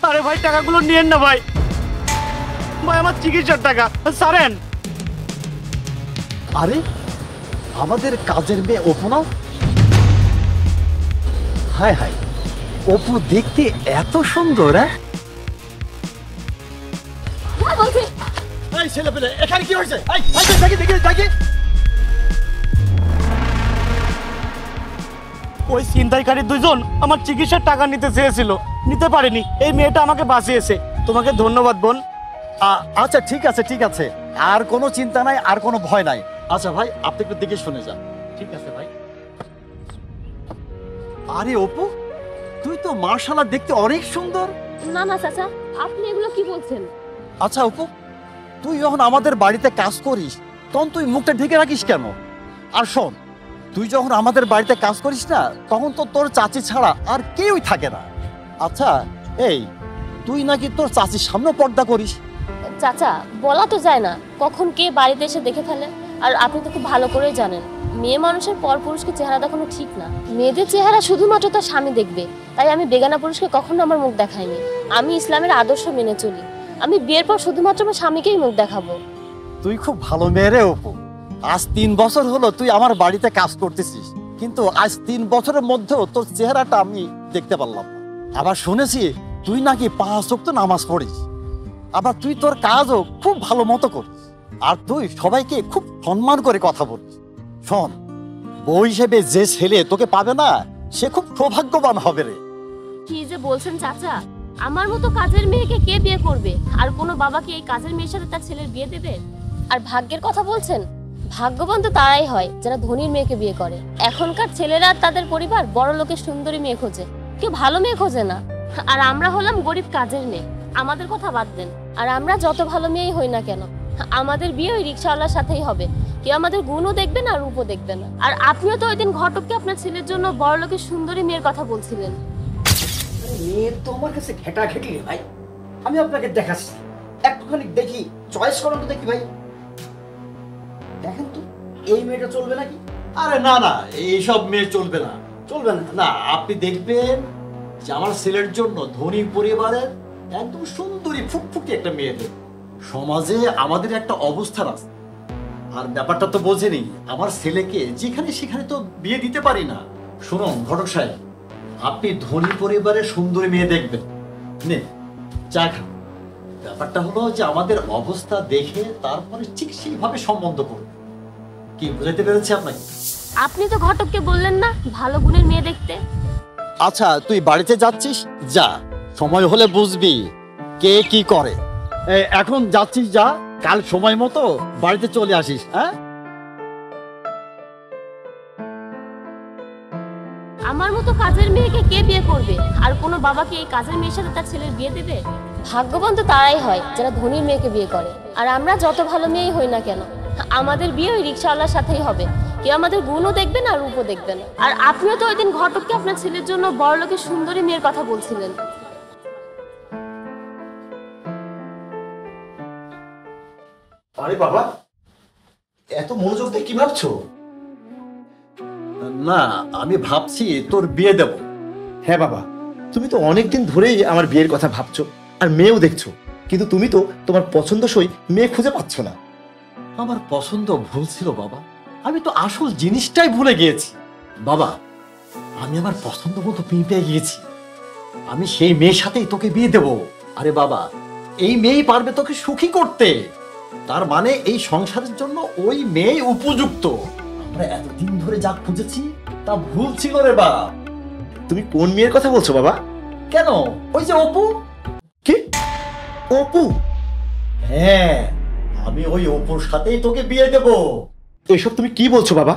আরে ভাই টাকাগুলো নিয়েন না ভাই, ভাই আমার চিকিৎসার টাকা ছাড়েন। আরে আমাদের কাজের মেয়ে অপু না? হায় হায়, অপু দেখতে এত সুন্দর। এই ছেলে পেলে এখানে কি হয়েছে? দেখি দেখি দেখি। ওই ছিনতাইকারী দুজন আমার চিকিৎসার টাকা নিতে চেয়েছিল, নিতে পারেনি। এই মেয়েটা আমাকে বাঁচিয়েছে, তোমাকে ধন্যবাদ বোন। আচ্ছা ঠিক আছে ঠিক আছে, আর কোনো চিন্তা নাই, আর কোনো ভয় নাই। আচ্ছা ভাই, আপনি একটু দেখে শুনে যান। ঠিক আছে ভাই। আরে অপু, তুই তো মার্শাল্লাহ দেখতে অনেক সুন্দর। না না চাচা, আপনি এগুলো কি বলছেন? আচ্ছা অপু, তুই যখন আমাদের বাড়িতে কাজ করিস তখন তুই মুখটা ঢেকে রাখিস কেন? আর শোন, তুই যখন আমাদের বাড়িতে কাজ করিস না, তখন তো তোর চাচি ছাড়া আর কেউই থাকে না। আচ্ছা এই, তুই নাকি তোর চাচির সামনে পর্দা করিস? চাচা, বলা তো যায় না কখন কে বাড়িতে এসে দেখে ফেলে। আর আপনি তো খুব ভালো করেই জানেন, মেয়ে মানুষের পর পুরুষকে চেহারা দেখানো ঠিক না। মেয়েদের চেহারা শুধুমাত্র তার স্বামী দেখবে, তাই আমি বেগানা পুরুষকে কখনো আমার মুখ দেখাইনি। আমি ইসলামের আদর্শ মেনে চলি। আমি বিয়ের পর শুধুমাত্র আমার স্বামীকেই মুখ দেখাবো। তুই খুব ভালো মেয়ে রে অপু। আজ 3 বছর হলো তুই আমার বাড়িতে কাজ করতেছিস, কিন্তু আজ 3 বছরের মধ্যেও তোর চেহারাটা আমি দেখতে পারলাম না। আবার শুনেছি তুই নাকি 5 ওয়াক্ত নামাজ পড়িস, আবার তুই তোর কাজও খুব ভালো মতো করিস, আর তুই সবাইকে খুব সম্মান করে কথা বলিস। শোন, বউ হিসেবে যে ছেলে তোকে পাবে না, সে খুব সৌভাগ্যবান হবে রে। কি যে বলছেন চাচা, আমার মতো কাজের মেয়েকে কে বিয়ে করবে? আর কোনো বাবা কি এই কাজের মেয়ের সাথে তার ছেলের বিয়ে দেবে? আর ভাগ্যের কথা বলছেন, ভাগ্যবান তো তারাই হয় যারা ধনীর মেয়েকে বিয়ে করে। এখনকার ছেলেরা আর তাদের পরিবার বড় লোকের সুন্দরী মেয়ে খোঁজে, কেউ ভালো মেয়ে খোঁজে না। আর আমরা হলাম গরিব কাজের মেয়ে, আমাদের কথা বাদ দেন। আর আমরা যত ভালো মেয়েই হই না কেন, আমাদের বিয়ে ওই রিক্সাওয়ালার সাথেই হবে। কেউ আমাদের গুণও দেখবে না, রূপও দেখবে না। আর আপনিও তো ওই দিন ঘটককে আপনার ছেলের জন্য বড় লোকের সুন্দরী মেয়ের কথা বলছিলেন। মেয়ে তো আমার কাছে ঘেটা ঘেটি রে ভাই। আমি আপনাকে দেখাচ্ছি, একটুখানি দেখি, চয়েস করুন তো দেখি ভাই। দেখেন তো এই মেয়েটা চলবে নাকি? আরে না না, এইসব মেয়ে চলবে না। চলবে না? না, আপনি দেখবেন যে আমার ছেলের জন্য ধনী পরিবারের একদম সুন্দরী ফুকফুকে একটা মেয়ে দেব। সমাজে আমাদের একটা অবস্থান আছে, আর ব্যাপারটা তো বোঝেনি। আমার ছেলেকে যেখানে সেখানে তো বিয়ে দিতে পারি না। শুনুন ঘটক সাহেব, আপনি ধনী পরিবারের সুন্দরী মেয়ে দেখবেন, নে চা খান। ব্যাপারটা হলো যে আমাদের অবস্থা দেখে তারপরে ঠিক সেইভাবে সম্বন্ধ করবে। কি বুঝাইতে পেরেছি আপনাকে? আপনি তো ঘটককে বললেন না ভালো গুণের মেয়ে দেখতে? আচ্ছা তুই বাড়িতে যাচ্ছিস, যা, সময় হলে বুঝবি কে কি করে। এখন যাচ্ছিস, যা, কাল সময় মতো বাড়িতে চলে আসিস। হ্যাঁ, আমার মতো কাজের মেয়েকে কে বিয়ে করবে? আর কোনো বাবা কি এই কাজের মেয়ের সাথে তার ছেলের বিয়ে দেবে? ভাগ্যবান তো তারাই হয় যারা ধনীর মেয়েকে বিয়ে করে। আর আমরা যত ভালো মেয়েই হই না কেন, আমাদের বিয়ে ওই রিক্সাওয়ালার সাথেই হবে। কেউ আমাদের গুণও দেখবে না, রূপও দেখবে না। আর আপনিও তো ওই দিন ঘটককে আপনার ছেলের জন্য বড় লোকের সুন্দরী মেয়ের কথা বলছিলেন। আরে বাবা, এত মনোযোগ দিয়ে কি ভাবছো? না আমি ভাবছি তোর বিয়ে দেব। হ্যাঁ বাবা, তুমি তো অনেকদিন ধরেই আমার বিয়ের কথা ভাবছো, আর মেয়েও দেখছো, কিন্তু তুমি তো তোমার পছন্দসই মেয়ে খুঁজে পাচ্ছ না। আমার পছন্দ ভুল ছিল বাবা, আমি তো আসল জিনিসটাই ভুলে গিয়েছি। বাবা, আমি আমার পছন্দ মতো মেয়ে পেয়ে গিয়েছি, আমি সেই মেয়ের সাথেই তোকে বিয়ে দেব। আরে বাবা, এই মেয়েই পারবে তোকে সুখী করতে। তার মানে এই সংসারের জন্য ওই মেয়ে উপযুক্ত। আমরা এতদিন ধরে যা খুঁজেছি তা ভুল ছিল রে বাবা। তুমি কোন মেয়ের কথা বলছো বাবা? কেন, ওই যে অপু। কি? অপু? হ্যাঁ, আমি ওই অপুর সাথেই তোকে বিয়ে দেব। এসব তুমি কি বলছো বাবা?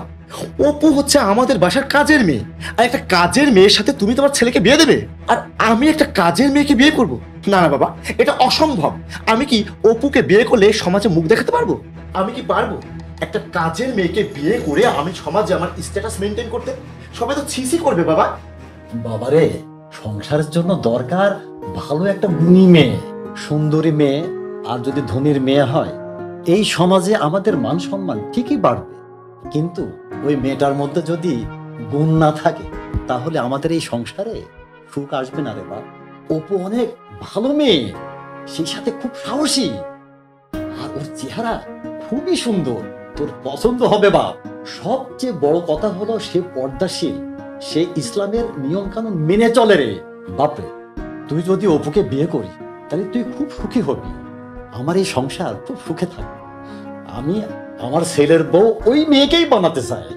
অপু হচ্ছে আমাদের বাসার কাজের মেয়ে, আর একটা কাজের মেয়ের সাথে তুমি তোমার ছেলেকে বিয়ে দেবে? আর আমি একটা কাজের মেয়েকে বিয়ে করব? না না বাবা, এটা অসম্ভব। আমি কি অপুকে বিয়ে করলে সমাজে মুখ দেখাতে পারবো? আমি কি পারবো একটা কাজের মেয়েকে বিয়ে করে আমি সমাজে আমার স্ট্যাটাস মেনটেন করতে? সবাই তো ছিছি করবে বাবা। বাবারে, সংসারের জন্য দরকার ভালো একটা গুণী মেয়ে, সুন্দরী মেয়ে। আর যদি ধনীর মেয়ে হয়, এই সমাজে আমাদের মান সম্মান ঠিকই বাড়বে। কিন্তু ওই মেয়েটার মধ্যে যদি গুণ না থাকে, তাহলে আমাদের এই সংসারে সুখ আসবে না রে বাবা। অপু অনেক ভালো মেয়ে, সেই সাথে খুব সাহসী, আর ওর চেহারা খুবই সুন্দর, তোর পছন্দ হবে বাপ। সবচেয়ে বড় কথা হলো সে পর্দাশীল, সে ইসলামের নিয়ম কানুন মেনে চলে রে। বাপরে, তুই যদি অপুকে বিয়ে করি তাহলে তুই খুব সুখী হবি, আমার এই সংসার খুব সুখে থাকবে। আমি আমার ছেলের বউ ওই মেয়েকেই বানাতে চাই,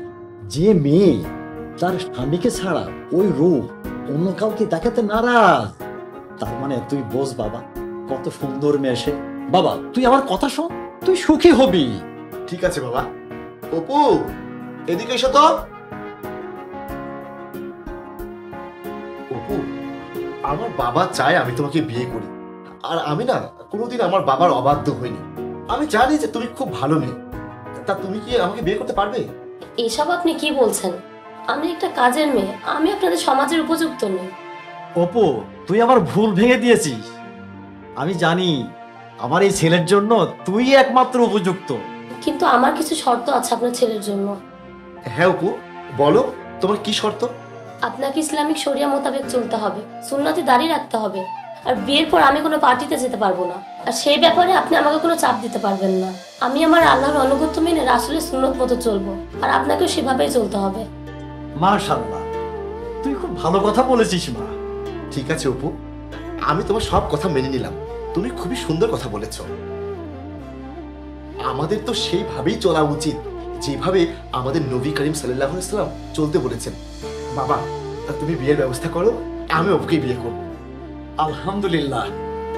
যে মেয়ে তার স্বামীকে ছাড়া ওই রূপ অন্য কাউকে দেখাতে নারাজ। তার মানে তুই বোঝ বাবা, কত সুন্দর মেয়ে সে। বাবা তুই আমার কথা শোন, তুই সুখী হবি। ঠিক আছে বাবা। অপু, এদিকে এসো তো। অপু, আমার বাবা চায় আমি তোমাকে বিয়ে করি, আর আমি না কোনোদিন আমার বাবার অবাধ্য হইনি। আমি জানি যে তুমি খুব ভালো মেয়ে, তা তুমি কি আমাকে বিয়ে করতে পারবে? এসব আপনি কি বলছেন? আমি একটা কাজের মেয়ে, আমি আপনাদের সমাজের উপযুক্ত নই। অপু, তুই আমার ভুল ভেঙে দিয়েছিস। আমি জানি আমার এই ছেলের জন্য তুই একমাত্র উপযুক্ত। কিন্তু আমার কিছু শর্ত আছে আপনার ছেলের জন্য। হ্যাঁ অপু, বলো তোমার কি শর্ত? আপনাকে ইসলামিক শরিয়া মোতাবেক চলতে হবে, সুন্নতে দাঁড়িয়ে রাখতে হবে, আর বিয়ের পর আমি কোনো পার্টিতে যেতে পারবো না, আর সেই ব্যাপারে আপনি আমাকে কোনো চাপ দিতে পারবেন না। আমি আমার আল্লাহর অনুগত্য মেনে রাসূলের সুন্নত মতো চলবো, আর আপনাকেও সেভাবেই চলতে হবে। মাশাআল্লাহ, তুই খুব ভালো কথা বলেছিস মা। ঠিক আছে অপু, আমি তোমার সব কথা মেনে নিলাম, তুমি খুবই সুন্দর কথা বলেছ। আমাদের তো সেইভাবেই চলা উচিত যেভাবে আমাদের নবী করিম সাল্লাল্লাহু আলাইহি ওয়াসাল্লাম চলতে বলেছেন। বাবা, তা তুমি বিয়ের ব্যবস্থা করো, আমি অপুকে বিয়ে করব। আলহামদুলিল্লাহ,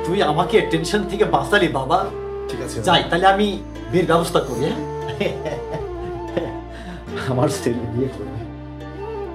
তুই আমাকে টেনশন থেকে বাঁচালি বাবা। ঠিক আছে যাই তাহলে আমি বিয়ের ব্যবস্থা করি। হ্যাঁ আমার ছেলে বিয়ে করবে।